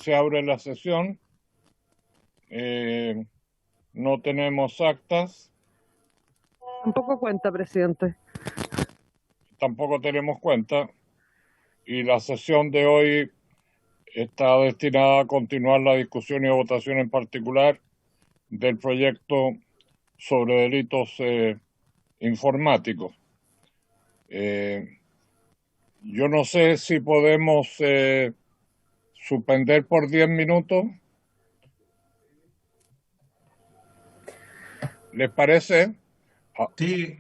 se abre la sesión. No tenemos actas. Tampoco cuenta, presidente. Tampoco tenemos cuenta. Y la sesión de hoy está destinada a continuar la discusión y votación en particular del proyecto sobre delitos informáticos. Yo no sé si podemos suspender por 10 minutos. ¿Les parece? Sí.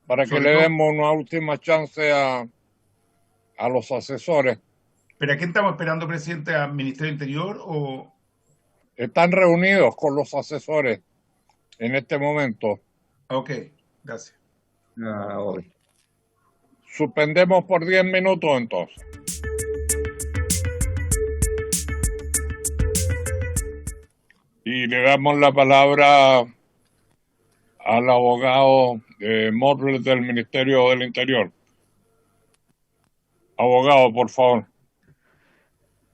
Para que le demos una última chance a los asesores. ¿Pero a quién estamos esperando, presidente? ¿Al Ministerio del Interior o...? Están reunidos con los asesores en este momento. Ok, gracias. Suspendemos por 10 minutos entonces. Y le damos la palabra al abogado Morles del Ministerio del Interior. Abogado, por favor.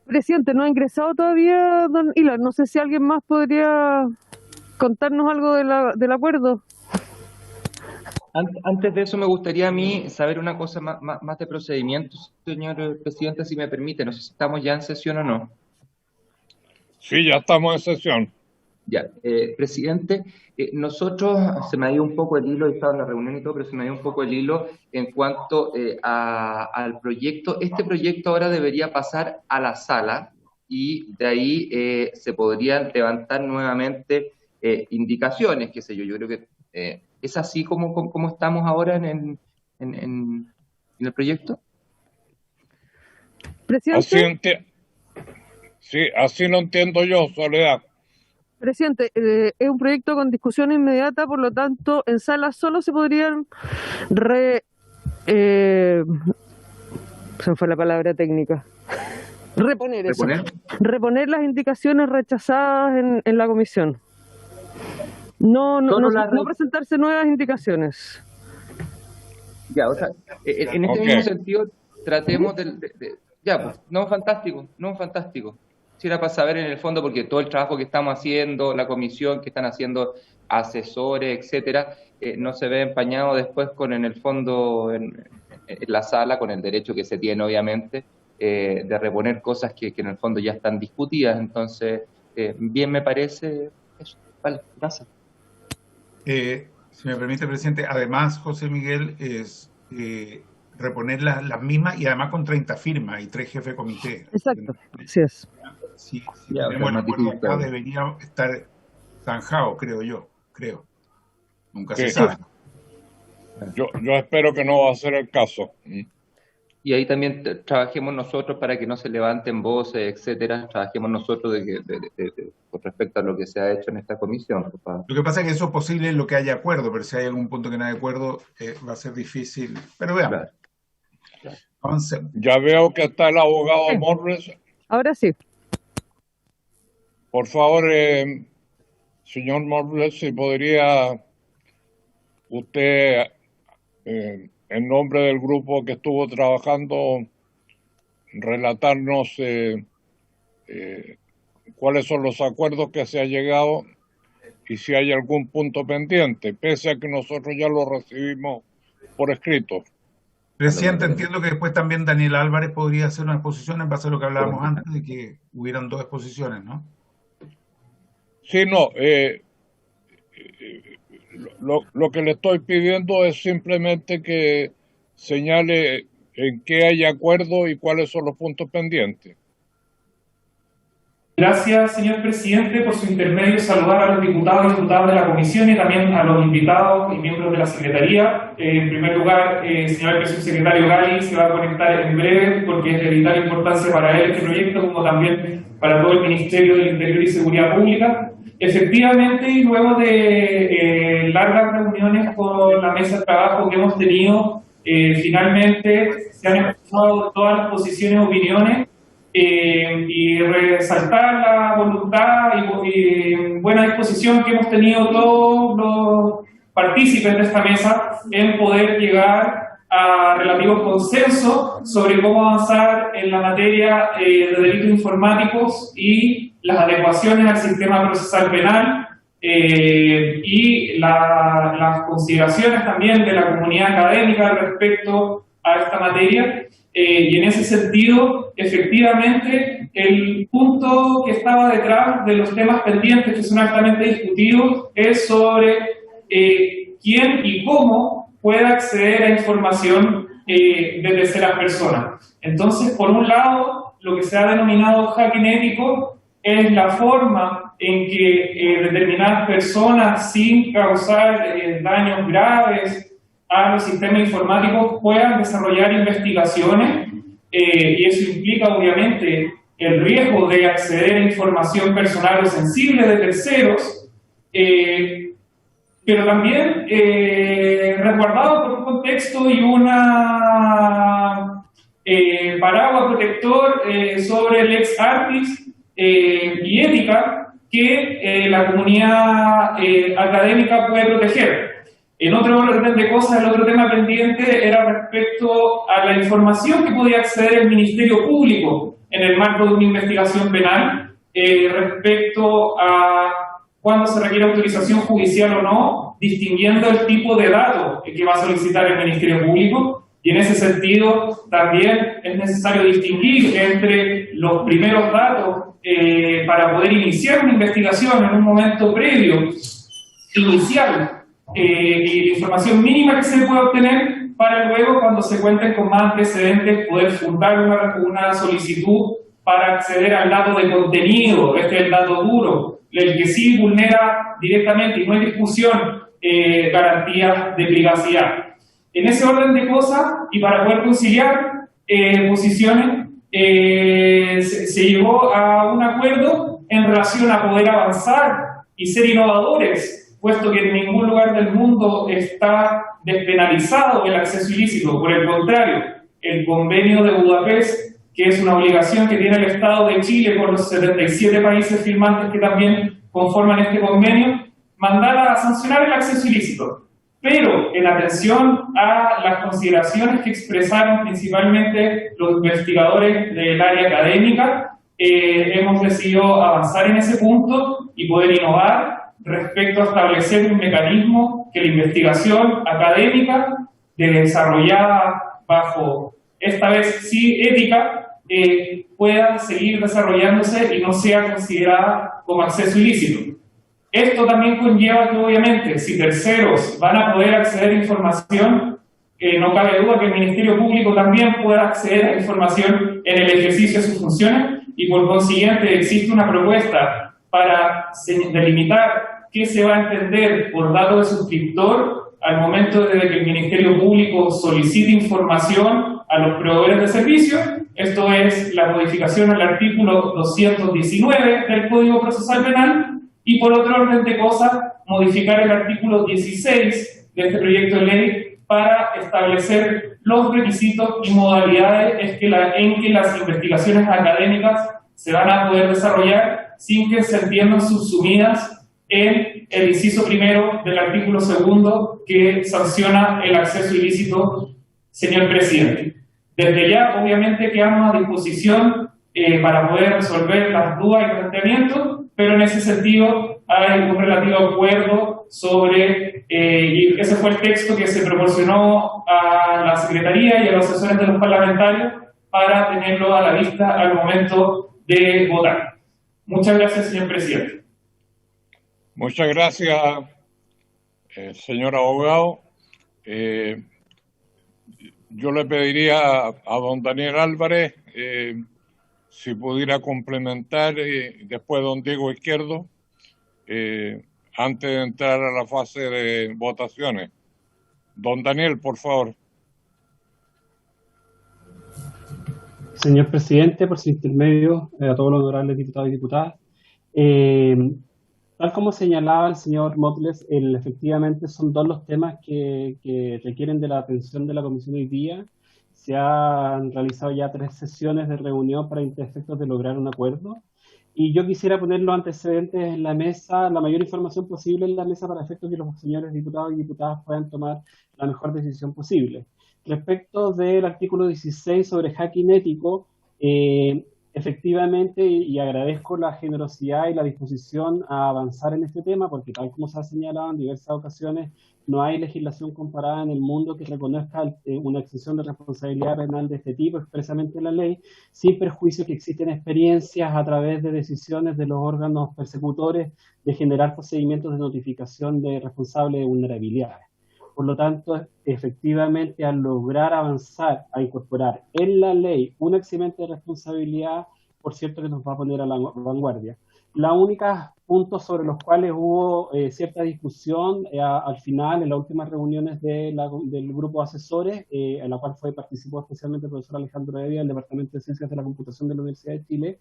Presidente, no ha ingresado todavía don Ilan. No sé si alguien más podría contarnos algo del acuerdo. Antes de eso me gustaría a mí saber una cosa más de procedimientos, señor presidente, si me permite. No sé si estamos ya en sesión o no. Sí, ya estamos en sesión. Ya, presidente, nosotros, se me ha ido un poco el hilo, he estado en la reunión y todo, pero se me ha ido un poco el hilo en cuanto al proyecto. Este proyecto ahora debería pasar a la sala y de ahí se podrían levantar nuevamente indicaciones, qué sé yo. Yo creo que es así como estamos ahora en el proyecto. Presidente. Así lo entiendo yo, Soledad. Presidente, es un proyecto con discusión inmediata, por lo tanto, en sala solo se podrían se me fue la palabra técnica. Reponer eso. Reponer las indicaciones rechazadas en la comisión. No presentarse nuevas indicaciones. Ya, o sea, en este mismo sentido, tratemos no, fantástico. Si era para saber en el fondo, porque todo el trabajo que estamos haciendo, la comisión que están haciendo asesores, etcétera, no se ve empañado después en el fondo, en la sala, con el derecho que se tiene, obviamente, de reponer cosas que en el fondo ya están discutidas. Entonces, bien me parece eso. Vale, gracias. Si me permite, presidente, además, José Miguel, es reponer las mismas y además con 30 firmas y 3 jefes de comité. Exacto, así es. Si tenemos el acuerdo acá, debería estar zanjado, creo. Nunca se sabe. Yo espero que no va a ser el caso. Y ahí también trabajemos nosotros para que no se levanten voces, etcétera. Trabajemos nosotros con respecto a lo que se ha hecho en esta comisión. Papá. Lo que pasa es que eso es posible en lo que haya acuerdo, pero si hay algún punto que no hay acuerdo, va a ser difícil. Pero veamos. Claro. Ya veo que está el abogado Morles. Ahora sí. Por favor, señor Morles, si podría usted, en nombre del grupo que estuvo trabajando, relatarnos cuáles son los acuerdos que se ha llegado y si hay algún punto pendiente, pese a que nosotros ya lo recibimos por escrito. Presidente, entiendo que después también Daniel Álvarez podría hacer una exposición en base a lo que hablábamos antes, de que hubieran 2 exposiciones, ¿no? Sí, no. Lo que le estoy pidiendo es simplemente que señale en qué hay acuerdo y cuáles son los puntos pendientes. Gracias, señor presidente, por su intermedio. Saludar a los diputados y diputadas de la comisión y también a los invitados y miembros de la secretaría. En primer lugar, señor subsecretario Gali se va a conectar en breve porque es de vital importancia para él este proyecto, como también para todo el Ministerio del Interior y Seguridad Pública. Efectivamente, y luego de largas reuniones con la mesa de trabajo que hemos tenido, finalmente se han expresado todas las posiciones y opiniones. Y resaltar la voluntad y buena disposición que hemos tenido todos los partícipes de esta mesa en poder llegar a relativos consensos sobre cómo avanzar en la materia de delitos informáticos y las adecuaciones al sistema procesal penal y las consideraciones también de la comunidad académica respecto a esta materia. Y en ese sentido, efectivamente, el punto que estaba detrás de los temas pendientes que son altamente discutidos es sobre quién y cómo puede acceder a información de terceras personas. Entonces, por un lado, lo que se ha denominado hacking ético es la forma en que determinadas personas, sin causar daños graves a los sistemas informáticos, puedan desarrollar investigaciones, y eso implica obviamente el riesgo de acceder a información personal o sensible de terceros, pero también resguardado por un contexto y una paraguas protector sobre el ex artis y ética que la comunidad académica puede proteger. En otro orden de cosas, el otro tema pendiente era respecto a la información que podía acceder el Ministerio Público en el marco de una investigación penal respecto a cuándo se requiere autorización judicial o no, distinguiendo el tipo de datos que va a solicitar el Ministerio Público. Y en ese sentido también es necesario distinguir entre los primeros datos para poder iniciar una investigación en un momento previo, inicial, y la información mínima que se puede obtener para luego, cuando se cuenten con más antecedentes, poder fundar una solicitud para acceder al dato de contenido. Este es el dato duro, el que sí vulnera directamente, y no hay discusión, garantías de privacidad. En ese orden de cosas, y para poder conciliar posiciones, se llegó a un acuerdo en relación a poder avanzar y ser innovadores, puesto que en ningún lugar del mundo está despenalizado el acceso ilícito. Por el contrario, el Convenio de Budapest, que es una obligación que tiene el Estado de Chile por los 77 países firmantes que también conforman este convenio, mandara a sancionar el acceso ilícito. Pero en atención a las consideraciones que expresaron principalmente los investigadores del área académica, hemos decidido avanzar en ese punto y poder innovar respecto a establecer un mecanismo que la investigación académica desarrollada bajo, esta vez sí, ética, pueda seguir desarrollándose y no sea considerada como acceso ilícito. Esto también conlleva que, obviamente, si terceros van a poder acceder a información, no cabe duda que el Ministerio Público también pueda acceder a información en el ejercicio de sus funciones, y por consiguiente existe una propuesta para delimitar qué se va a entender por dato de suscriptor al momento de que el Ministerio Público solicite información a los proveedores de servicios. Esto es la modificación al artículo 219 del Código Procesal Penal, y por otro orden de cosas, modificar el artículo 16 de este proyecto de ley para establecer los requisitos y modalidades en que las investigaciones académicas se van a poder desarrollar sin que se entiendan subsumidas en el inciso primero del artículo segundo que sanciona el acceso ilícito, señor presidente. Desde ya, obviamente, quedamos a disposición para poder resolver las dudas y planteamientos, pero en ese sentido hay un relativo acuerdo sobre, y ese fue el texto que se proporcionó a la Secretaría y a los asesores de los parlamentarios para tenerlo a la vista al momento de votar. Muchas gracias, señor presidente. Muchas gracias, señor abogado. Yo le pediría a don Daniel Álvarez si pudiera complementar, después don Diego Izquierdo, antes de entrar a la fase de votaciones. Don Daniel, por favor. Señor presidente, por su intermedio, a todos los honorables diputados y diputadas. Tal como señalaba el señor Motles, efectivamente son dos los temas que requieren de la atención de la comisión hoy día. Se han realizado ya 3 sesiones de reunión para efectos de lograr un acuerdo. Y yo quisiera poner los antecedentes en la mesa, la mayor información posible en la mesa para efectos de que los señores diputados y diputadas puedan tomar la mejor decisión posible. Respecto del artículo 16 sobre hacking ético, efectivamente, y agradezco la generosidad y la disposición a avanzar en este tema, porque tal como se ha señalado en diversas ocasiones, no hay legislación comparada en el mundo que reconozca una exención de responsabilidad penal de este tipo expresamente en la ley, sin perjuicio que existen experiencias a través de decisiones de los órganos persecutores de generar procedimientos de notificación de responsables de vulnerabilidades. Por lo tanto, efectivamente, al lograr avanzar a incorporar en la ley un eximente de responsabilidad, por cierto que nos va a poner a la vanguardia. Los únicos puntos sobre los cuales hubo cierta discusión al final, en las últimas reuniones del grupo de asesores, en la cual participó especialmente el profesor Alejandro Evia, del Departamento de Ciencias de la Computación de la Universidad de Chile,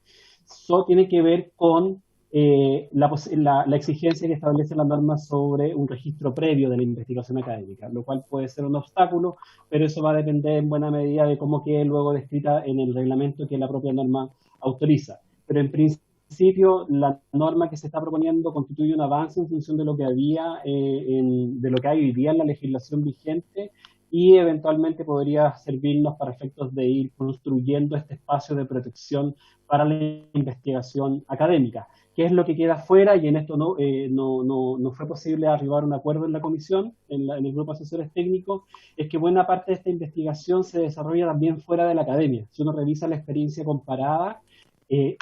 tiene que ver con la exigencia que establece la norma sobre un registro previo de la investigación académica, lo cual puede ser un obstáculo, pero eso va a depender en buena medida de cómo quede luego descrita en el reglamento que la propia norma autoriza. Pero en principio, la norma que se está proponiendo constituye un avance en función de lo que había, de lo que hay hoy día en la legislación vigente, y eventualmente podría servirnos para efectos de ir construyendo este espacio de protección para la investigación académica. ¿Qué es lo que queda fuera? Y en esto no fue posible arribar a un acuerdo en la comisión, en el grupo de asesores técnicos, es que buena parte de esta investigación se desarrolla también fuera de la academia. Si uno revisa la experiencia comparada,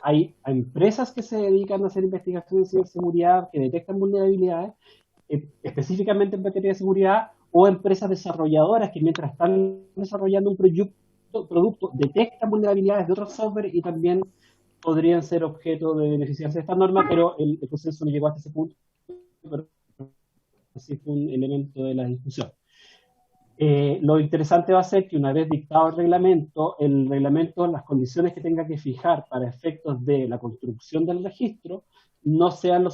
hay empresas que se dedican a hacer investigación en ciberseguridad, que detectan vulnerabilidades, específicamente en materia de seguridad, o empresas desarrolladoras que mientras están desarrollando un producto detectan vulnerabilidades de otros software y también podrían ser objeto de beneficiarse de esta norma, pero el consenso no llegó hasta ese punto, pero sí fue un elemento de la discusión. Lo interesante va a ser que una vez dictado el reglamento, las condiciones que tenga que fijar para efectos de la construcción del registro no sean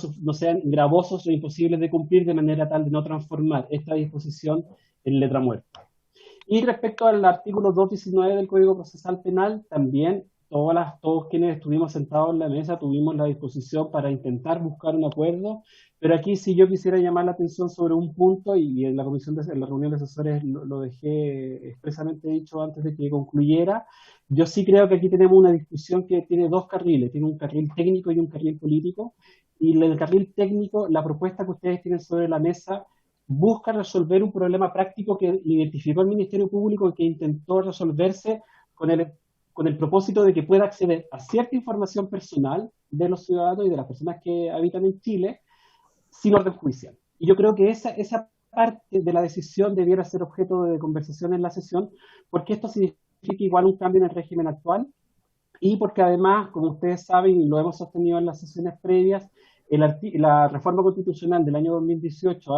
gravosos o imposibles de cumplir, de manera tal de no transformar esta disposición en letra muerta. Y respecto al artículo 219 del Código Procesal Penal, también todos quienes estuvimos sentados en la mesa tuvimos la disposición para intentar buscar un acuerdo, pero aquí sí yo quisiera llamar la atención sobre un punto, y en la reunión de asesores lo dejé expresamente dicho antes de que concluyera. Yo sí creo que aquí tenemos una discusión que tiene dos carriles, tiene un carril técnico y un carril político, y en el carril técnico, la propuesta que ustedes tienen sobre la mesa busca resolver un problema práctico que identificó el Ministerio Público y que intentó resolverse con el propósito de que pueda acceder a cierta información personal de los ciudadanos y de las personas que habitan en Chile sin orden judicial. Y yo creo que esa parte de la decisión debiera ser objeto de conversación en la sesión, porque esto significa igual un cambio en el régimen actual, y porque además, como ustedes saben, y lo hemos sostenido en las sesiones previas, la reforma constitucional del año 2018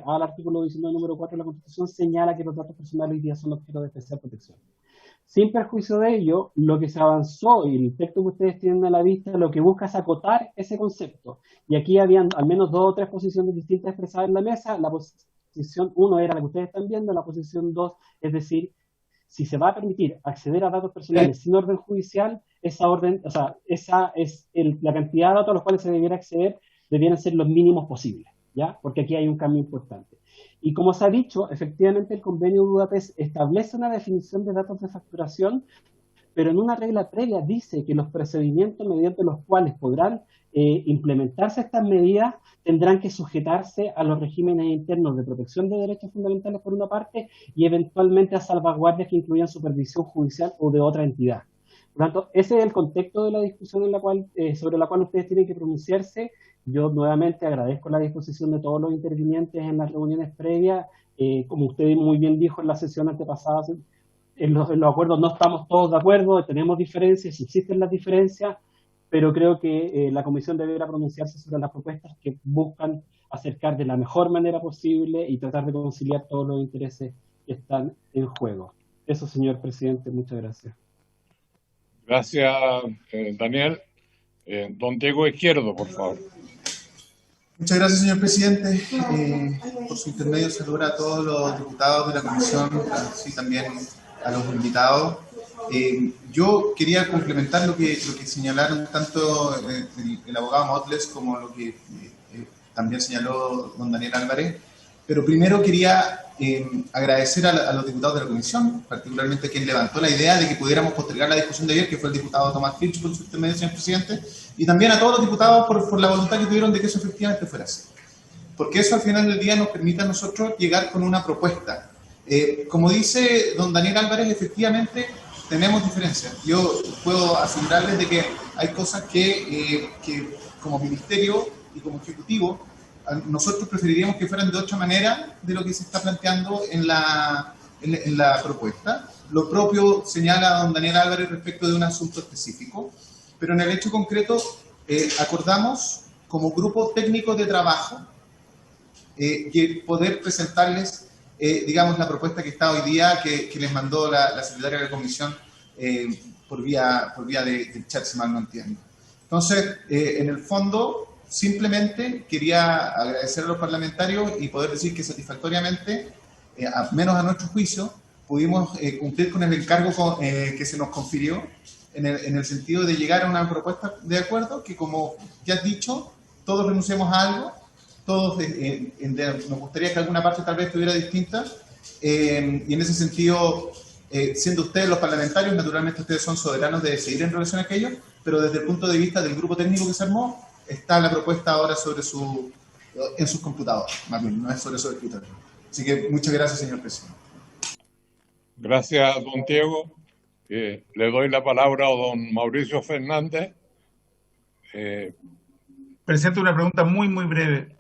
al artículo 19, número 4 de la Constitución señala que los datos personales hoy día son objeto de especial protección. Sin perjuicio de ello, lo que se avanzó y el texto que ustedes tienen a la vista lo que busca es acotar ese concepto. Y aquí habían al menos 2 o 3 posiciones distintas expresadas en la mesa. La posición 1 era la que ustedes están viendo, la posición 2, es decir, si se va a permitir acceder a datos personales sin orden judicial, esa es la cantidad de datos a los cuales se debiera acceder, debieran ser los mínimos posibles, ¿ya? Porque aquí hay un cambio importante. Y como se ha dicho, efectivamente el convenio de Budapest establece una definición de datos de facturación, pero en una regla previa dice que los procedimientos mediante los cuales podrán implementarse estas medidas tendrán que sujetarse a los regímenes internos de protección de derechos fundamentales por una parte y eventualmente a salvaguardias que incluyan supervisión judicial o de otra entidad. Por lo tanto, ese es el contexto de la discusión sobre la cual ustedes tienen que pronunciarse. Yo nuevamente agradezco la disposición de todos los intervinientes en las reuniones previas. Como usted muy bien dijo en la sesión antepasada, en los acuerdos no estamos todos de acuerdo, tenemos diferencias, existen las diferencias, pero creo que la comisión deberá pronunciarse sobre las propuestas que buscan acercar de la mejor manera posible y tratar de conciliar todos los intereses que están en juego. Eso, señor presidente, muchas gracias. Gracias, Daniel. Don Diego Izquierdo, por favor. Muchas gracias, señor presidente. Por su intermedio, saludar a todos los diputados de la comisión, así también a los invitados. Yo quería complementar lo que señalaron tanto el abogado Motles como lo que también señaló don Daniel Álvarez. Pero primero quería agradecer a los diputados de la comisión, particularmente quien levantó la idea de que pudiéramos postergar la discusión de ayer, que fue el diputado Tomás Filch, por su intermedio, señor presidente, y también a todos los diputados por la voluntad que tuvieron de que eso efectivamente fuera así. Porque eso al final del día nos permite a nosotros llegar con una propuesta. Como dice don Daniel Álvarez, efectivamente tenemos diferencias. Yo puedo asegurarles de que hay cosas que como ministerio y como ejecutivo nosotros preferiríamos que fueran de otra manera de lo que se está planteando en la propuesta. Lo propio señala don Daniel Álvarez respecto de un asunto específico, pero en el hecho concreto acordamos como grupo técnico de trabajo que poder presentarles, digamos, la propuesta que está hoy día, que les mandó la secretaria de la comisión por vía de chat, si mal no entiendo. Entonces, en el fondo, simplemente quería agradecer a los parlamentarios y poder decir que satisfactoriamente, menos a nuestro juicio, pudimos cumplir con el encargo que se nos confirió en el sentido de llegar a una propuesta de acuerdo que, como ya has dicho, todos renunciamos a algo, todos nos gustaría que alguna parte tal vez estuviera distinta, y en ese sentido, siendo ustedes los parlamentarios, naturalmente ustedes son soberanos de decidir en relación a aquello, pero desde el punto de vista del grupo técnico que se armó, está la propuesta ahora en sus computadores, más bien, no es sobre su escritorio. Así que muchas gracias, señor presidente. Gracias, don Diego. Le doy la palabra a don Mauricio Fernández. Presidente, una pregunta muy, muy breve.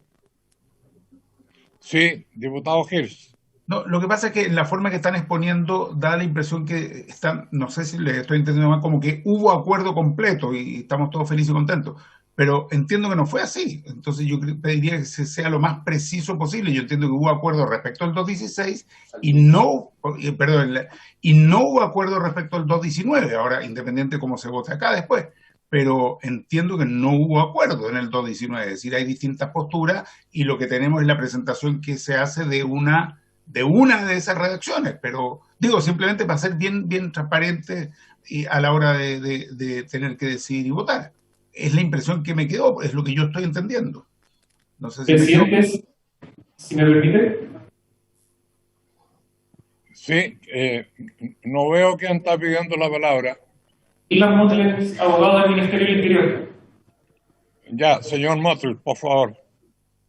Sí, diputado Hirsch. No, lo que pasa es que la forma que están exponiendo da la impresión que están, no sé si le estoy entendiendo mal, como que hubo acuerdo completo y estamos todos felices y contentos. Pero entiendo que no fue así. Entonces yo pediría que sea lo más preciso posible. Yo entiendo que hubo acuerdo respecto al 216 y no hubo acuerdo respecto al 219. Ahora, independiente de cómo se vote acá después. Pero entiendo que no hubo acuerdo en el 219. Es decir, hay distintas posturas y lo que tenemos es la presentación que se hace de una de esas redacciones. Pero digo, simplemente para ser bien transparente y a la hora de tener que decidir y votar. Es la impresión que me quedó, es lo que yo estoy entendiendo. No sé si presidente, si me permite. Sí, no veo quién está pidiendo la palabra. Ilan Motles, abogado del Ministerio del Interior. Ya, señor Motles, por favor.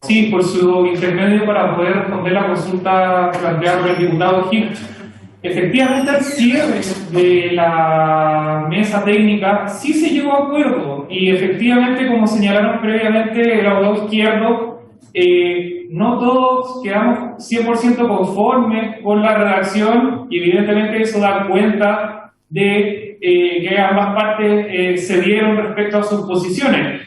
Sí, por su intermedio para poder responder la consulta planteada por el diputado Gil. Efectivamente, al cierre de la mesa técnica sí se llegó a acuerdo y efectivamente, como señalaron previamente el abogado Izquierdo, no todos quedamos 100% conformes con la redacción y evidentemente eso da cuenta de que ambas partes cedieron respecto a sus posiciones.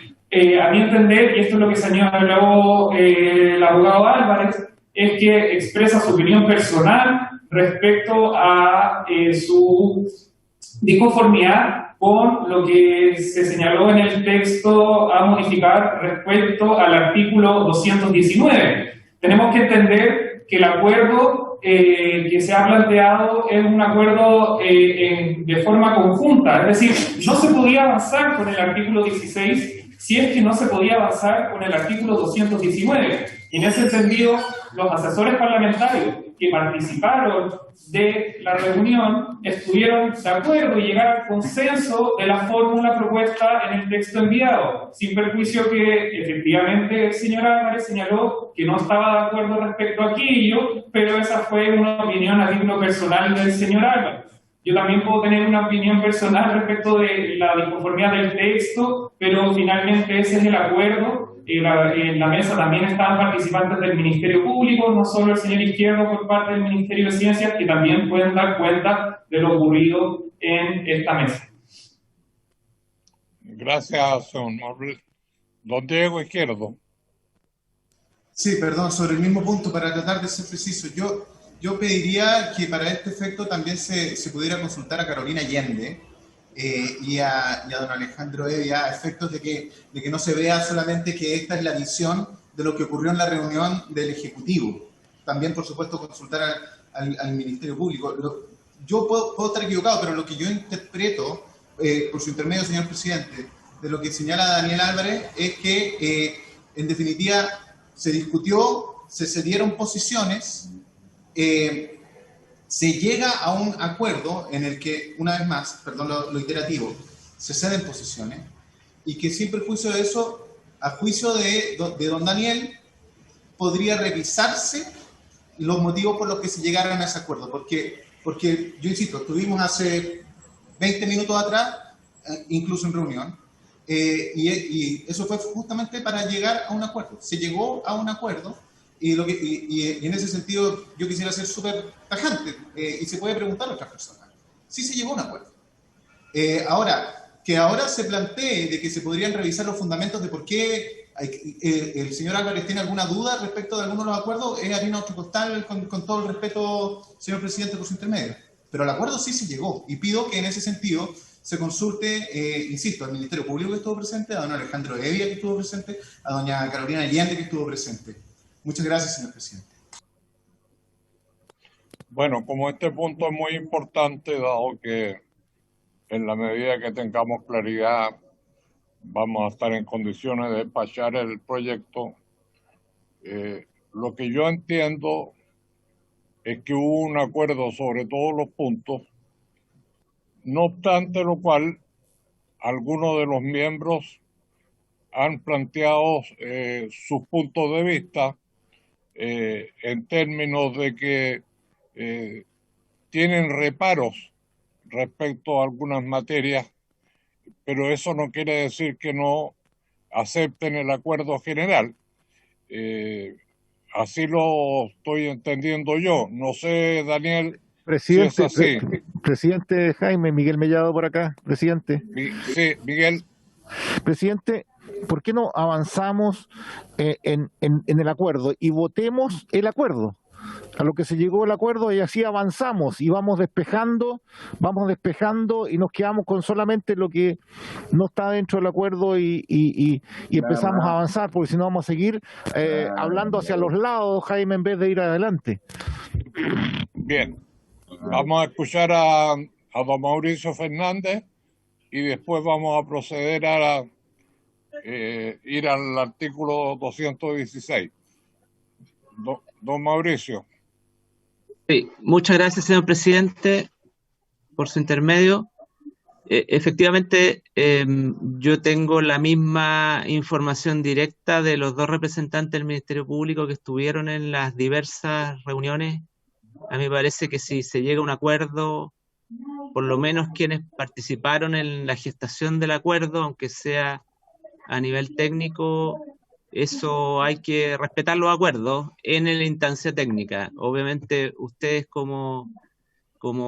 A mi entender, y esto es lo que señaló el abogado Álvarez, es que expresa su opinión personal respecto a su disconformidad con lo que se señaló en el texto a modificar respecto al artículo 219. Tenemos que entender que el acuerdo que se ha planteado es un acuerdo de forma conjunta, es decir, no se podía avanzar con el artículo 16 si es que no se podía avanzar con el artículo 219. Y en ese sentido, los asesores parlamentarios que participaron de la reunión estuvieron de acuerdo y llegaron al consenso de la fórmula propuesta en el texto enviado, sin perjuicio que efectivamente el señor Álvarez señaló que no estaba de acuerdo respecto a aquello, pero esa fue una opinión a título personal del señor Álvarez. Yo también puedo tener una opinión personal respecto de la disconformidad del texto, pero finalmente ese es el acuerdo. En la mesa también estaban participantes del Ministerio Público, no solo el señor Izquierdo por parte del Ministerio de Ciencias, que también pueden dar cuenta de lo ocurrido en esta mesa. Gracias, don Diego Izquierdo. Sí, perdón, sobre el mismo punto, para tratar de ser preciso. Yo pediría que para este efecto también se pudiera consultar a Carolina Allende y a don Alejandro Evia, a efectos de que no se vea solamente que esta es la visión de lo que ocurrió en la reunión del Ejecutivo. También, por supuesto, consultar al Ministerio Público. Yo puedo estar equivocado, pero lo que yo interpreto, por su intermedio, señor presidente, de lo que señala Daniel Álvarez, es que, en definitiva, se discutió se cedieron posiciones, se llega a un acuerdo en el que, una vez más, perdón lo iterativo, se ceden posiciones y que sin perjuicio de eso, a juicio de don Daniel, podría revisarse los motivos por los que se llegaron a ese acuerdo. Porque yo insisto, estuvimos hace 20 minutos atrás, incluso en reunión, y eso fue justamente para llegar a un acuerdo. Se llegó a un acuerdo y en ese sentido yo quisiera ser súper tajante y se puede preguntar a otras personas. Sí se llegó a un acuerdo. Que ahora se plantee de que se podrían revisar los fundamentos de por qué el señor Álvarez tiene alguna duda respecto de algunos de los acuerdos, es harina otro costal, con todo el respeto, señor presidente, por su intermedio. Pero al acuerdo sí se llegó, y pido que en ese sentido se consulte, insisto, al Ministerio Público que estuvo presente, a don Alejandro Evia que estuvo presente, a doña Carolina Allende que estuvo presente. Muchas gracias, señor presidente. Bueno, como este punto es muy importante, dado que en la medida que tengamos claridad vamos a estar en condiciones de despachar el proyecto, lo que yo entiendo es que hubo un acuerdo sobre todos los puntos, no obstante lo cual algunos de los miembros han planteado sus puntos de vista en términos de que tienen reparos respecto a algunas materias, pero eso no quiere decir que no acepten el acuerdo general. Así lo estoy entendiendo yo. No sé, Daniel, presidente, si es así. Presidente Jaime, Miguel Mellado por acá, presidente. Sí, Miguel. Presidente, ¿por qué no avanzamos en el acuerdo y votemos el acuerdo? A lo que se llegó el acuerdo y así avanzamos y vamos despejando y nos quedamos con solamente lo que no está dentro del acuerdo y empezamos a avanzar, porque si no vamos a seguir hablando hacia los lados, Jaime, en vez de ir adelante. Bien, vamos a escuchar a don Mauricio Fernández y después vamos a proceder a ir al artículo 216. Don Mauricio. Sí, muchas gracias, señor presidente, por su intermedio. Efectivamente, yo tengo la misma información directa de los dos representantes del Ministerio Público que estuvieron en las diversas reuniones. A mí me parece que si se llega a un acuerdo, por lo menos quienes participaron en la gestación del acuerdo, aunque sea a nivel técnico, eso hay que respetar los acuerdos en la instancia técnica. Obviamente ustedes como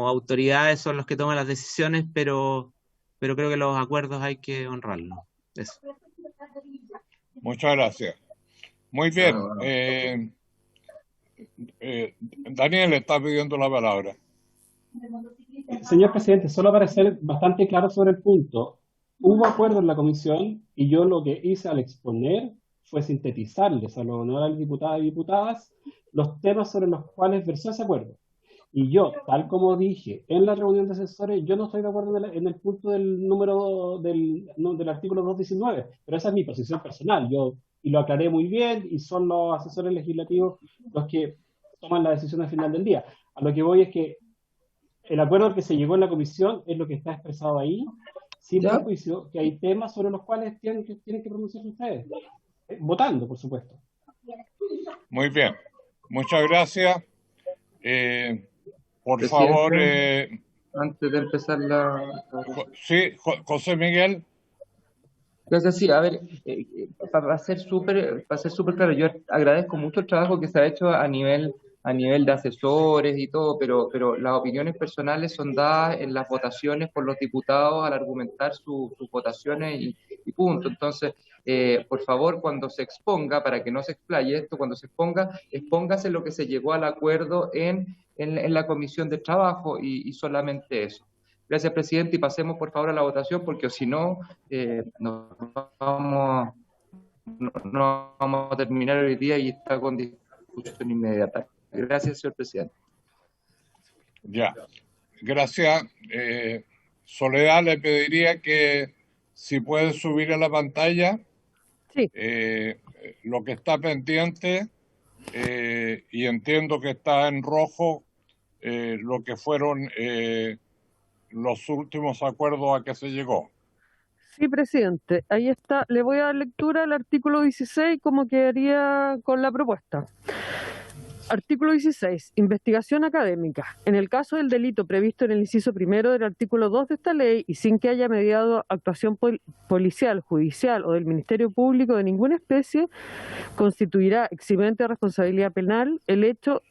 autoridades son los que toman las decisiones, pero creo que los acuerdos hay que honrarlos. Eso. Muchas gracias. Muy bien. Daniel está pidiendo la palabra. Señor presidente, solo para ser bastante claro sobre el punto, hubo acuerdo en la comisión y yo lo que hice al exponer fue sintetizarles a los honorables diputados y diputadas los temas sobre los cuales versó ese acuerdo. Y yo, tal como dije en la reunión de asesores, yo no estoy de acuerdo en el punto del número del artículo 219, pero esa es mi posición personal, y lo aclaré muy bien, y son los asesores legislativos los que toman la decisión al final del día. A lo que voy es que el acuerdo al que se llegó en la comisión es lo que está expresado ahí, sin perjuicio que hay temas sobre los cuales tienen que pronunciarse ustedes. Votando, por supuesto. Muy bien, muchas gracias. Por favor, antes de empezar sí, José Miguel. Gracias, sí, a ver, para ser súper claro, yo agradezco mucho el trabajo que se ha hecho a nivel de asesores y todo, pero las opiniones personales son dadas en las votaciones por los diputados al argumentar sus votaciones y punto. Entonces, por favor, cuando se exponga, para que no se explaye esto, cuando se exponga, expóngase lo que se llegó al acuerdo en la comisión de trabajo y solamente eso. Gracias, presidente, y pasemos por favor a la votación, porque si no, no vamos a terminar hoy día y está con discusión inmediata. Gracias, señor presidente. Ya, gracias. Soledad, le pediría que si puede subir a la pantalla sí. Lo que está pendiente y entiendo que está en rojo lo que fueron los últimos acuerdos a que se llegó. Sí, presidente, ahí está. Le voy a dar lectura al artículo 16, como quedaría con la propuesta. Artículo 16. Investigación académica. En el caso del delito previsto en el inciso primero del artículo 2 de esta ley y sin que haya mediado actuación policial, judicial o del Ministerio Público de ninguna especie, constituirá eximente de responsabilidad penal el hecho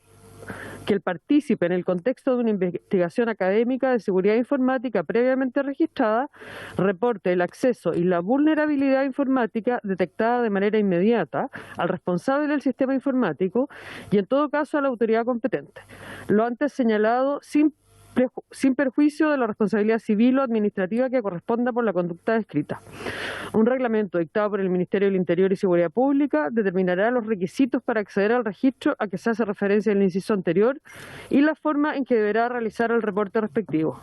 que el partícipe en el contexto de una investigación académica de seguridad informática previamente registrada reporte el acceso y la vulnerabilidad informática detectada de manera inmediata al responsable del sistema informático y en todo caso a la autoridad competente. Lo antes señalado sin perjuicio de la responsabilidad civil o administrativa que corresponda por la conducta descrita. Un reglamento dictado por el Ministerio del Interior y Seguridad Pública determinará los requisitos para acceder al registro a que se hace referencia en el inciso anterior y la forma en que deberá realizar el reporte respectivo.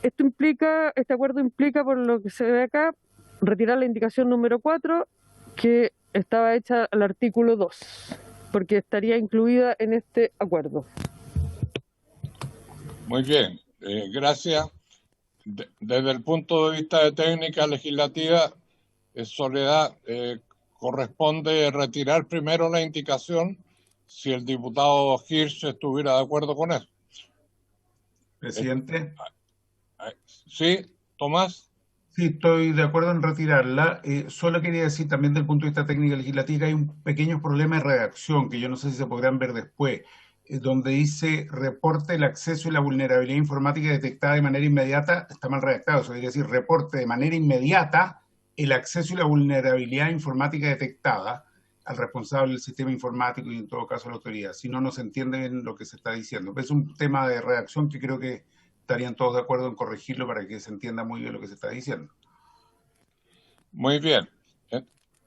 Este acuerdo implica, por lo que se ve acá, retirar la indicación número 4 que estaba hecha al artículo 2, porque estaría incluida en este acuerdo. Muy bien, gracias. Desde el punto de vista de técnica legislativa, Soledad, corresponde retirar primero la indicación si el diputado Hirsch estuviera de acuerdo con eso. Presidente. ¿Sí, Tomás? Sí, estoy de acuerdo en retirarla. Solo quería decir también desde el punto de vista técnico legislativo que hay un pequeño problema de redacción que yo no sé si se podrán ver después, donde dice reporte el acceso y la vulnerabilidad informática detectada de manera inmediata. Está mal redactado, eso debería decir reporte de manera inmediata el acceso y la vulnerabilidad informática detectada al responsable del sistema informático y en todo caso a la autoridad. Si no, no se entiende bien lo que se está diciendo. Es un tema de redacción que creo que estarían todos de acuerdo en corregirlo para que se entienda muy bien lo que se está diciendo. Muy bien.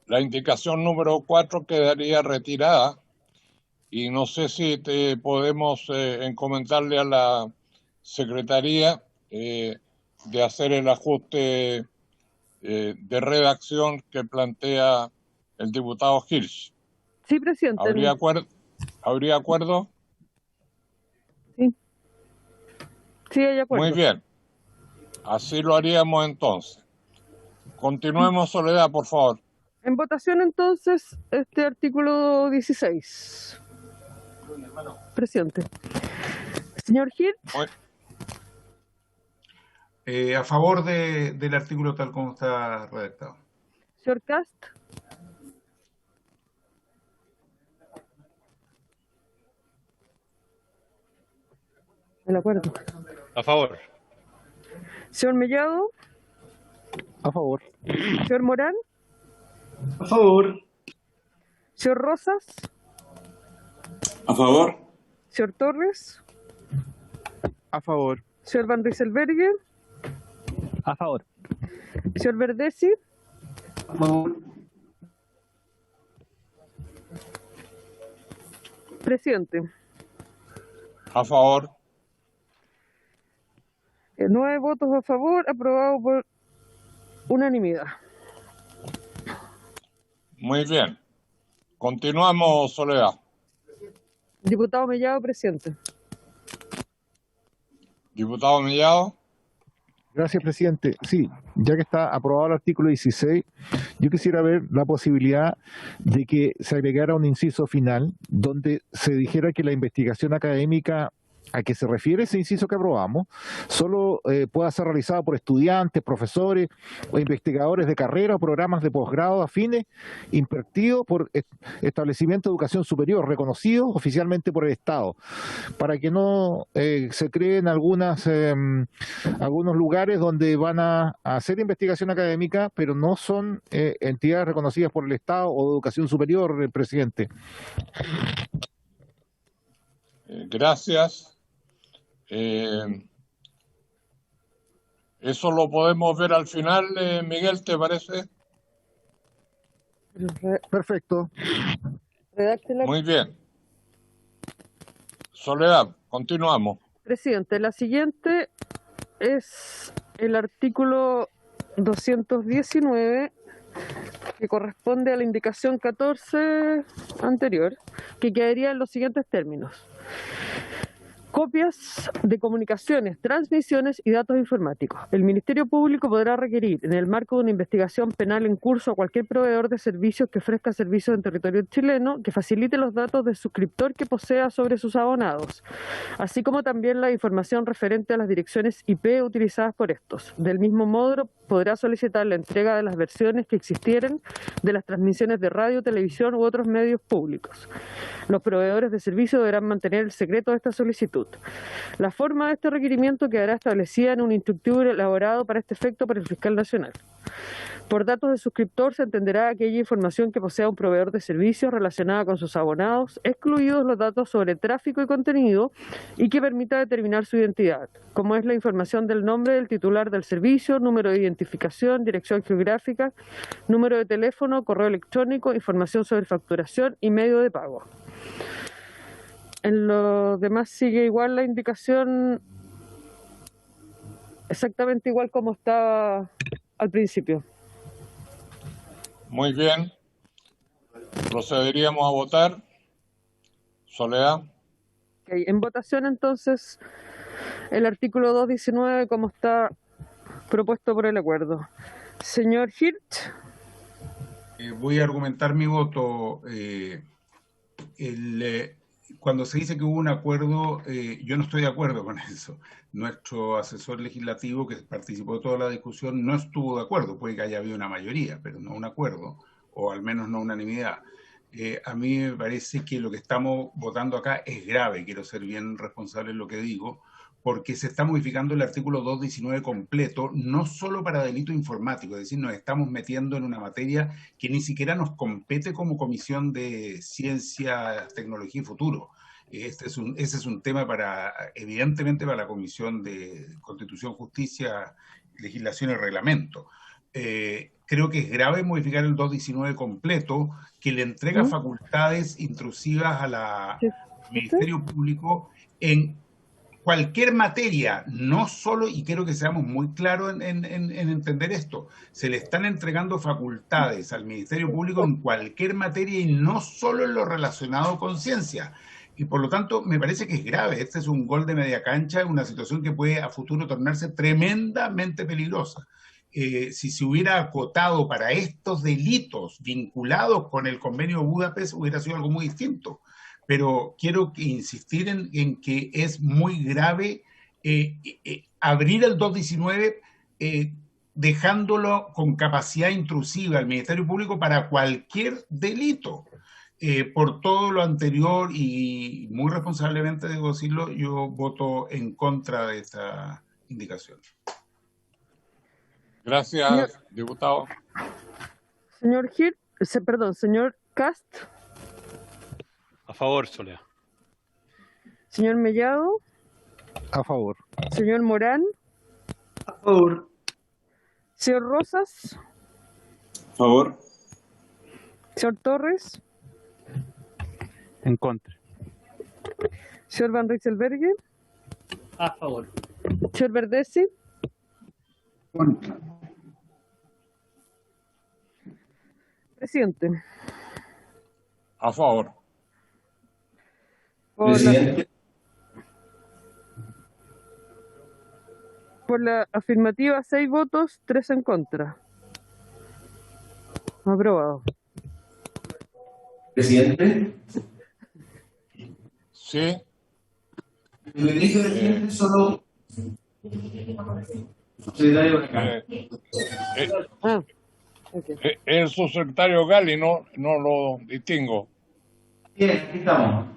La indicación número 4 quedaría retirada y no sé si podemos encomendarle a la Secretaría de hacer el ajuste de redacción que plantea el diputado Hirsch. Sí, presidente. ¿Habría acuerdo? Sí. Sí, hay acuerdo. Muy bien. Así lo haríamos entonces. Continuemos, Soledad, por favor. En votación entonces, este artículo 16. Presidente. Señor Hirsch. A favor del artículo tal como está redactado. Señor Cast. El acuerdo. A favor. Señor Mellado. A favor. Señor Morán. A favor. Señor Rosas. A favor. Señor Torres. A favor. Señor Van Rieselberghe. A favor. Señor Verdesi. A favor. Presidente. A favor. 9 votos a favor, aprobado por unanimidad. Muy bien. Continuamos, Soledad. Diputado Mellado, presidente. Diputado Mellado. Gracias, presidente. Sí, ya que está aprobado el artículo 16, yo quisiera ver la posibilidad de que se agregara un inciso final donde se dijera que la investigación académica a que se refiere ese inciso que aprobamos solo pueda ser realizada por estudiantes, profesores o investigadores de carrera o programas de posgrado afines impartidos por establecimientos de educación superior reconocidos oficialmente por el Estado, para que no se creen algunos lugares donde van a hacer investigación académica pero no son entidades reconocidas por el Estado o de educación superior, presidente. Gracias. Eso lo podemos ver al final, Miguel, ¿te parece? Perfecto. Muy bien. Soledad, continuamos. Presidente, la siguiente es el artículo 219 que corresponde a la indicación 14 anterior, que quedaría en los siguientes términos. Copias de comunicaciones, transmisiones y datos informáticos. El Ministerio Público podrá requerir, en el marco de una investigación penal en curso, a cualquier proveedor de servicios que ofrezca servicios en territorio chileno que facilite los datos del suscriptor que posea sobre sus abonados, así como también la información referente a las direcciones IP utilizadas por estos. Del mismo modo, podrá solicitar la entrega de las versiones que existieren de las transmisiones de radio, televisión u otros medios públicos. Los proveedores de servicio deberán mantener el secreto de esta solicitud. La forma de este requerimiento quedará establecida en un instructivo elaborado para este efecto por el Fiscal Nacional. Por datos de suscriptor se entenderá aquella información que posea un proveedor de servicios relacionada con sus abonados, excluidos los datos sobre tráfico y contenido, y que permita determinar su identidad, como es la información del nombre del titular del servicio, número de identificación, dirección geográfica, número de teléfono, correo electrónico, información sobre facturación y medio de pago. En lo demás sigue igual la indicación, exactamente igual como estaba al principio. Muy bien. Procederíamos a votar. Soledad. Okay. En votación entonces el artículo 219 como está propuesto por el acuerdo. Señor Hirsch. Voy a argumentar mi voto. Cuando se dice que hubo un acuerdo, yo no estoy de acuerdo con eso. Nuestro asesor legislativo, que participó de toda la discusión, no estuvo de acuerdo. Puede que haya habido una mayoría, pero no un acuerdo, o al menos no unanimidad. A mí me parece que lo que estamos votando acá es grave. Quiero ser bien responsable en lo que digo, porque se está modificando el artículo 219 completo, no solo para delito informático, es decir, nos estamos metiendo en una materia que ni siquiera nos compete como Comisión de Ciencia, Tecnología y Futuro. Ese es un tema evidentemente para la Comisión de Constitución, Justicia, Legislación y Reglamento. Creo que es grave modificar el 219 completo, que le entrega facultades intrusivas al Ministerio Público en cualquier materia, no solo, y quiero que seamos muy claros en entender esto, se le están entregando facultades al Ministerio Público en cualquier materia y no solo en lo relacionado con ciencia. Y por lo tanto, me parece que es grave. Este es un gol de media cancha, una situación que puede a futuro tornarse tremendamente peligrosa. Si se hubiera acotado para estos delitos vinculados con el convenio de Budapest, hubiera sido algo muy distinto. Pero quiero insistir en que es muy grave abrir el 219 dejándolo con capacidad intrusiva al Ministerio Público para cualquier delito. Por todo lo anterior y muy responsablemente debo decirlo, yo voto en contra de esta indicación. Gracias, diputado. Señor señor Cast. A favor, Soledad. Señor Mellado. A favor. Señor Morán. A favor. Señor Rosas. A favor. Señor Torres. En contra. Señor Van Rysselberghe. A favor. Señor Verdesi. Contra. Presidente. A favor. Presidente. Por la afirmativa, 6 votos, 3 en contra. Aprobado. Presidente. Sí. Me dice presidente solo. El subsecretario Gali, no lo distingo. Bien, aquí estamos.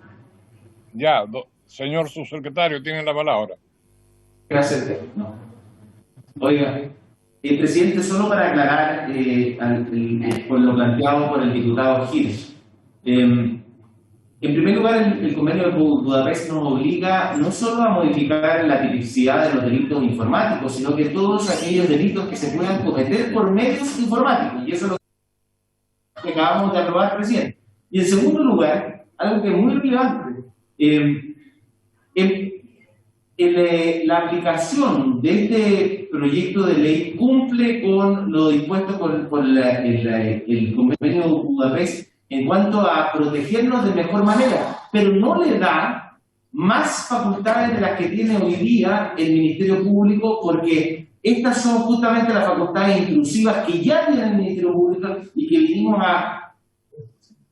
Ya, señor subsecretario, tiene la palabra. Gracias. Oiga, presidente, solo para aclarar por lo planteado por el diputado Hirsch. En primer lugar, el convenio de Budapest nos obliga no solo a modificar la tipicidad de los delitos informáticos, sino que todos aquellos delitos que se puedan cometer por medios informáticos. Y eso es lo que acabamos de aprobar, presidente. Y en segundo lugar, algo que es muy relevante, la aplicación de este proyecto de ley cumple con lo dispuesto por el convenio de Budapest en cuanto a protegernos de mejor manera, pero no le da más facultades de las que tiene hoy día el Ministerio Público, porque estas son justamente las facultades intrusivas que ya tiene el Ministerio Público y que vinimos a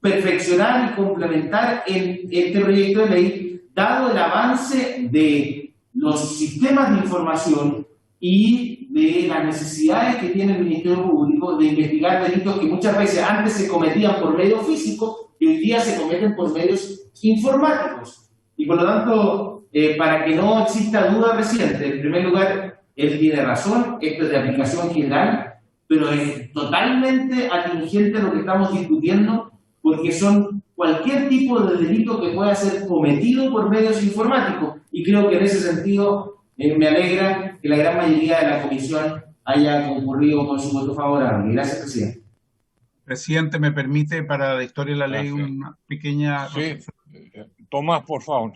perfeccionar y complementar en este proyecto de ley, dado el avance de los sistemas de información y de las necesidades que tiene el Ministerio Público de investigar delitos que muchas veces antes se cometían por medio físico y hoy día se cometen por medios informáticos. Y por lo tanto, para que no exista duda, presidente, en primer lugar, él tiene razón, esto es de aplicación general, pero es totalmente atingente lo que estamos discutiendo, porque son cualquier tipo de delito que pueda ser cometido por medios informáticos. Y creo que en ese sentido me alegra que la gran mayoría de la comisión haya concurrido con su voto favorable. Gracias, presidente. Presidente, ¿me permite para la historia de la ley una pequeña... Sí, Tomás, por favor.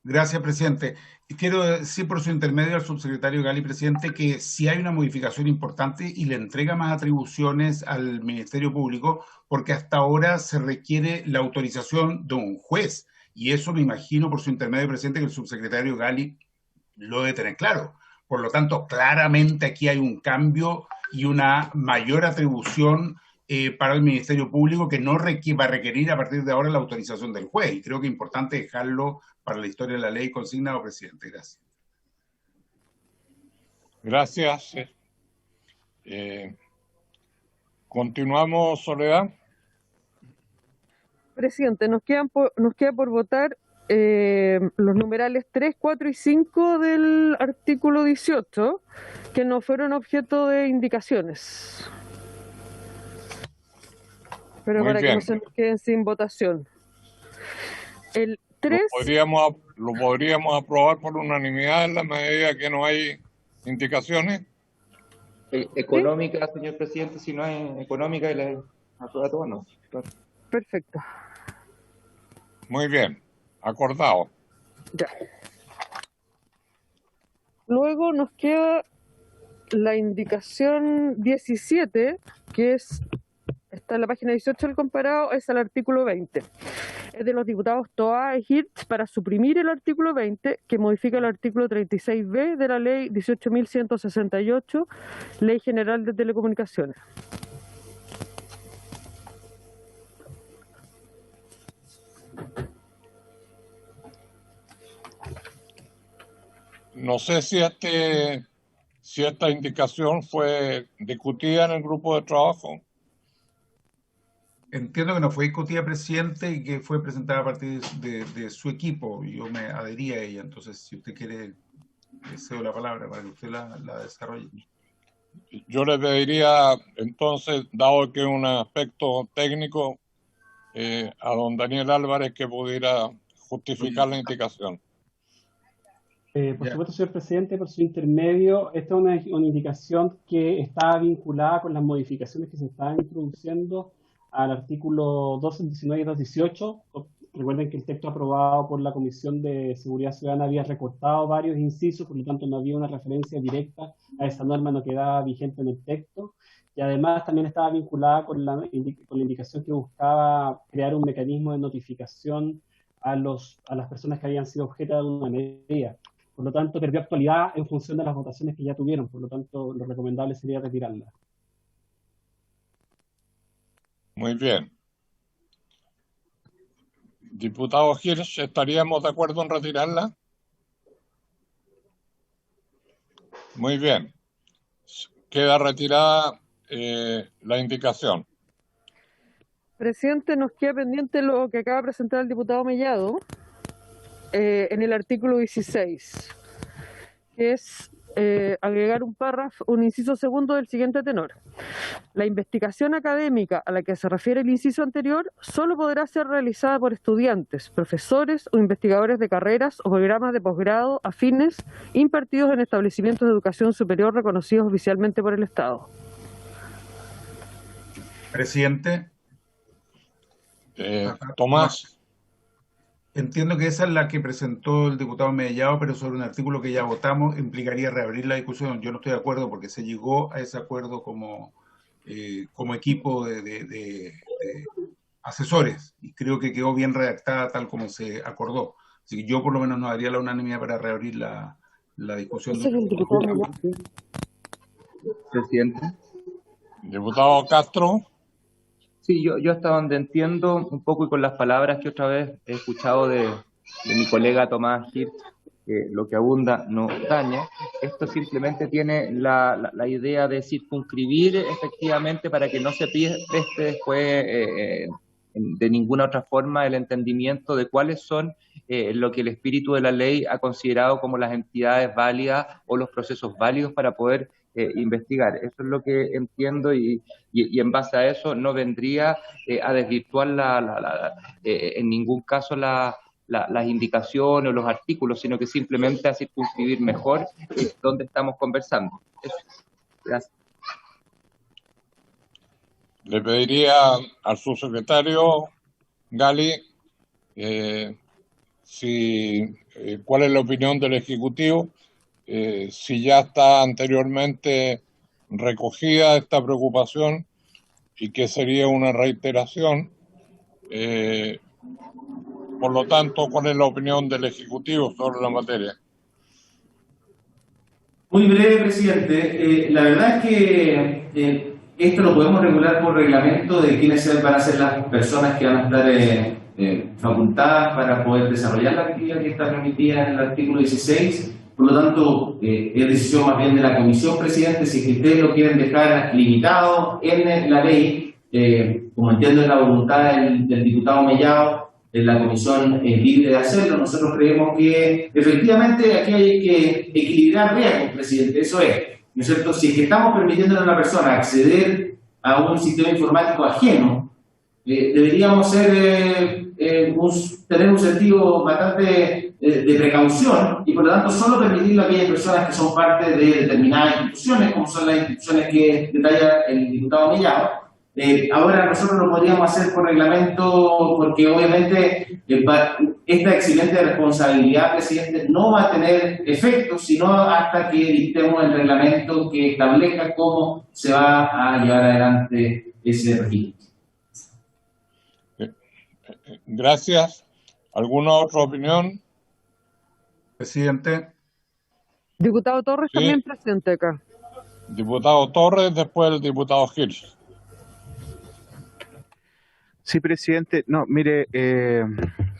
Gracias, presidente. Y quiero decir por su intermedio al subsecretario Gali, presidente, que si hay una modificación importante y le entrega más atribuciones al Ministerio Público, porque hasta ahora se requiere la autorización de un juez. Y eso me imagino por su intermedio, presidente, que el subsecretario Gali lo debe tener claro. Por lo tanto, claramente aquí hay un cambio y una mayor atribución para el Ministerio Público que no va a requerir a partir de ahora la autorización del juez. Y creo que es importante dejarlo para la historia de la ley consignado, presidente. Gracias. Gracias. Continuamos, Soledad. Presidente, nos queda por votar los numerales 3, 4 y 5 del artículo 18, que no fueron objeto de indicaciones. Pero para que no se nos queden sin votación. El 3... ¿Lo podríamos aprobar por unanimidad en la medida que no hay indicaciones? Económica, señor presidente, si no hay económica, y la aprueba todo, no. Perfecto. Muy bien, acordado. Ya. Luego nos queda la indicación 17, que está en la página 18 del comparado, es el artículo 20. Es de los diputados Toa y Hirsch para suprimir el artículo 20, que modifica el artículo 36b de la ley 18.168, Ley General de Telecomunicaciones. No sé si esta indicación fue discutida en el grupo de trabajo. Entiendo que no fue discutida, presidente, y que fue presentada a partir de su equipo. Yo me adherí a ella. Entonces, si usted quiere, le cedo la palabra para que usted la desarrolle. Yo le pediría, entonces, dado que es un aspecto técnico, a don Daniel Álvarez que pudiera justificar la indicación. Por supuesto, señor presidente, por su intermedio, esta es una indicación que está vinculada con las modificaciones que se están introduciendo al artículo 219 y 218. Recuerden que el texto aprobado por la Comisión de Seguridad Ciudadana había recortado varios incisos, por lo tanto no había una referencia directa a esa norma, no quedaba vigente en el texto. Y además también estaba vinculada con la indicación que buscaba crear un mecanismo de notificación a las personas que habían sido objeto de una medida. Por lo tanto, perdió actualidad en función de las votaciones que ya tuvieron. Por lo tanto, lo recomendable sería retirarla. Muy bien. Diputado Hirsch, ¿estaríamos de acuerdo en retirarla? Muy bien. Queda retirada la indicación. Presidente, nos queda pendiente lo que acaba de presentar el diputado Mellado en el artículo 16, que es agregar un inciso segundo del siguiente tenor. La investigación académica a la que se refiere el inciso anterior solo podrá ser realizada por estudiantes, profesores o investigadores de carreras o programas de posgrado afines impartidos en establecimientos de educación superior reconocidos oficialmente por el Estado. Presidente. Tomás. Entiendo que esa es la que presentó el diputado Mellado, pero sobre un artículo que ya votamos implicaría reabrir la discusión. Yo no estoy de acuerdo porque se llegó a ese acuerdo como equipo de asesores y creo que quedó bien redactada tal como se acordó. Así que yo por lo menos no daría la unanimidad para reabrir la discusión. Ese es el diputado Mellado. Presidente. Diputado Castro. Sí, yo hasta donde entiendo un poco y con las palabras que otra vez he escuchado de mi colega Tomás Hirsch, lo que abunda no daña, esto simplemente tiene la idea de circunscribir efectivamente para que no se preste después de ninguna otra forma el entendimiento de cuáles son lo que el espíritu de la ley ha considerado como las entidades válidas o los procesos válidos para poder investigar. Eso es lo que entiendo y en base a eso no vendría a desvirtuar en ningún caso las indicaciones o los artículos, sino que simplemente a circunscribir mejor dónde estamos conversando. Eso. Gracias. Le pediría al subsecretario Gali cuál es la opinión del Ejecutivo, si ya está anteriormente recogida esta preocupación y que sería una reiteración. Por lo tanto, ¿cuál es la opinión del Ejecutivo sobre la materia? Muy breve, presidente. La verdad es que esto lo podemos regular por reglamento de quiénes van a ser las personas que van a estar facultadas para poder desarrollar la actividad que está permitida en el artículo 16. Por lo tanto, es decisión más bien de la comisión, presidente, si es que ustedes lo quieren dejar limitado en la ley, como entiendo es la voluntad del diputado Mellado, en la comisión libre de hacerlo. Nosotros creemos que efectivamente aquí hay que equilibrar riesgos, presidente, eso es, ¿no es cierto? Si es que estamos permitiendo a una persona acceder a un sistema informático ajeno, deberíamos tener un sentido bastante de precaución y por lo tanto solo permitirlo a aquellas personas que son parte de determinadas instituciones, como son las instituciones que detalla el diputado Mellado. Ahora nosotros lo podríamos hacer por reglamento porque obviamente esta excelente responsabilidad, presidente, no va a tener efecto sino hasta que dictemos el reglamento que establezca cómo se va a llevar adelante ese registro. Gracias. ¿Alguna otra opinión? Presidente. Diputado Torres, sí. También presente acá. Diputado Torres, después el diputado Hirsch. Sí, presidente. No, mire,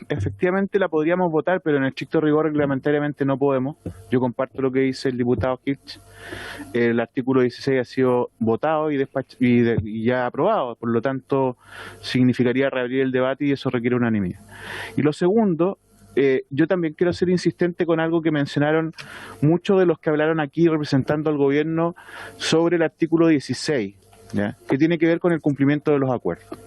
efectivamente la podríamos votar, pero en estricto rigor reglamentariamente no podemos. Yo comparto lo que dice el diputado Hirsch. El artículo 16 ha sido votado y ya aprobado, por lo tanto significaría reabrir el debate y eso requiere unanimidad. Y lo segundo, yo también quiero ser insistente con algo que mencionaron muchos de los que hablaron aquí representando al gobierno sobre el artículo 16, ¿ya? Que tiene que ver con el cumplimiento de los acuerdos.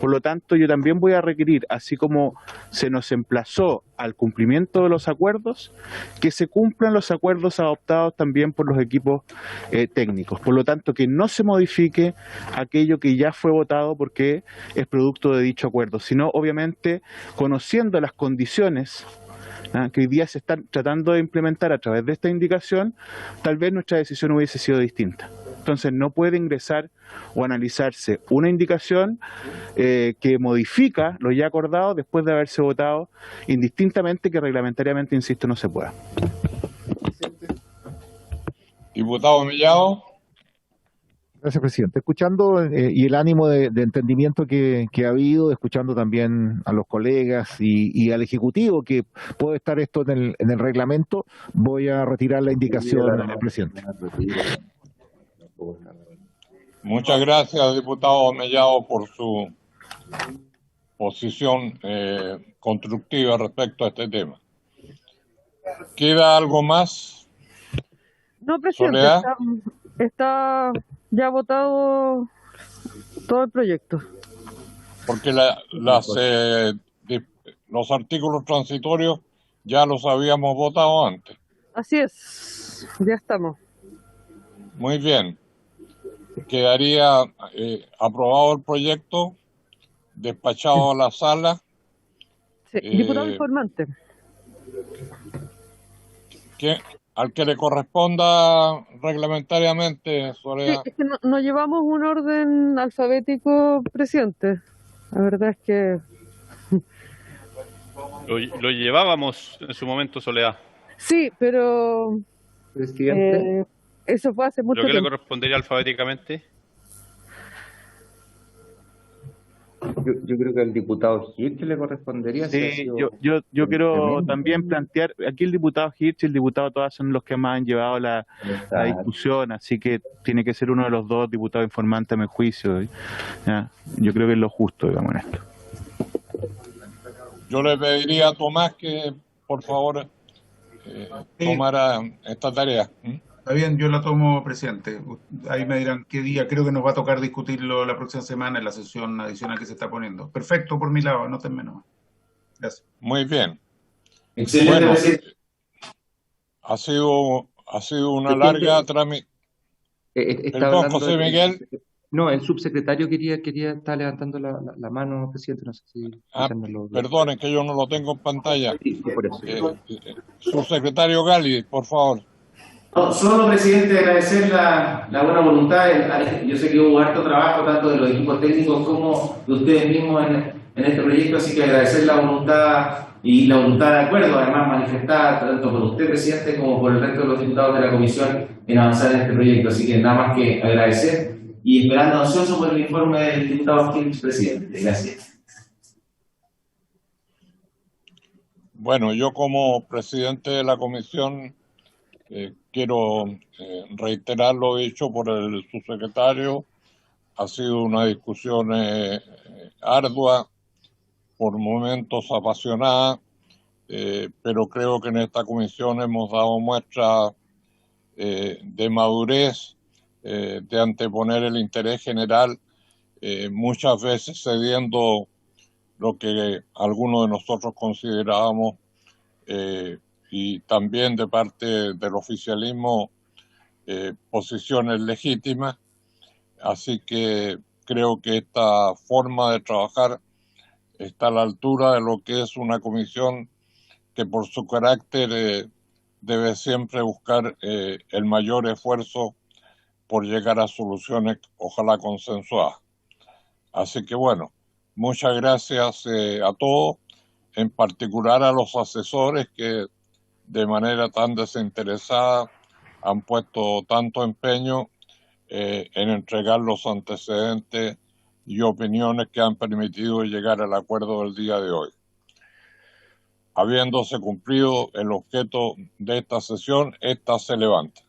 Por lo tanto, yo también voy a requerir, así como se nos emplazó al cumplimiento de los acuerdos, que se cumplan los acuerdos adoptados también por los equipos técnicos. Por lo tanto, que no se modifique aquello que ya fue votado porque es producto de dicho acuerdo, sino obviamente conociendo las condiciones que hoy día se están tratando de implementar a través de esta indicación, tal vez nuestra decisión hubiese sido distinta. Entonces no puede ingresar o analizarse una indicación que modifica lo ya acordado después de haberse votado, indistintamente que reglamentariamente, insisto, no se pueda. Diputado Mellado. Gracias, presidente. Escuchando y el ánimo de entendimiento que ha habido, escuchando también a los colegas y al Ejecutivo, que puede estar esto en el reglamento, voy a retirar la indicación, presidente. Muchas gracias, diputado Mellado, por su posición constructiva respecto a este tema. ¿Queda algo más? No, presidente, está ya votado todo el proyecto. Porque los artículos transitorios ya los habíamos votado antes. Así es, ya estamos. Muy bien. Quedaría aprobado el proyecto, despachado a la sala Sí, diputado informante. Al que le corresponda reglamentariamente, Soledad. Sí, es que no llevamos un orden alfabético, presidente. La verdad es que... Lo llevábamos en su momento, Soledad. Sí, pero... Presidente. Eso fue hace mucho ¿Pero qué le tiempo. correspondería alfabéticamente? Yo creo que al diputado Hirsch le correspondería. Sí, yo quiero también plantear, aquí el diputado Hirsch y el diputado Toa son los que más han llevado la discusión, así que tiene que ser uno de los dos diputados informantes a mi juicio. ¿Ya? Yo creo que es lo justo, digamos, en esto. Yo le pediría a Tomás que, por favor, tomara esta tarea. Está bien, yo la tomo, presidente. Ahí me dirán qué día. Creo que nos va a tocar discutirlo la próxima semana en la sesión adicional que se está poniendo. Perfecto, por mi lado, anótenme nomás. Gracias. Muy bien. Excelente, bueno, presidente. ha sido una larga tramitación. Perdón, José Miguel. No, el subsecretario está levantando la mano, presidente. No sé si... Perdonen que yo no lo tengo en pantalla. Sí, por eso. Subsecretario Gali, por favor. No, solo, presidente, agradecer la buena voluntad. Yo sé que hubo harto trabajo, tanto de los equipos técnicos como de ustedes mismos en este proyecto, así que agradecer la voluntad y la voluntad de acuerdo, además manifestada tanto por usted, presidente, como por el resto de los diputados de la comisión en avanzar en este proyecto. Así que nada más que agradecer y esperando ansioso por el informe del diputado Hirsch, presidente. Gracias. Bueno, yo como presidente de la comisión quiero reiterar lo dicho por el subsecretario. Ha sido una discusión ardua, por momentos apasionada, pero creo que en esta comisión hemos dado muestra de madurez, de anteponer el interés general, muchas veces cediendo lo que algunos de nosotros considerábamos y también de parte del oficialismo posiciones legítimas. Así que creo que esta forma de trabajar está a la altura de lo que es una comisión que por su carácter debe siempre buscar el mayor esfuerzo por llegar a soluciones, ojalá consensuadas. Así que bueno, muchas gracias a todos, en particular a los asesores que de manera tan desinteresada han puesto tanto empeño en entregar los antecedentes y opiniones que han permitido llegar al acuerdo del día de hoy. Habiéndose cumplido el objeto de esta sesión, esta se levanta.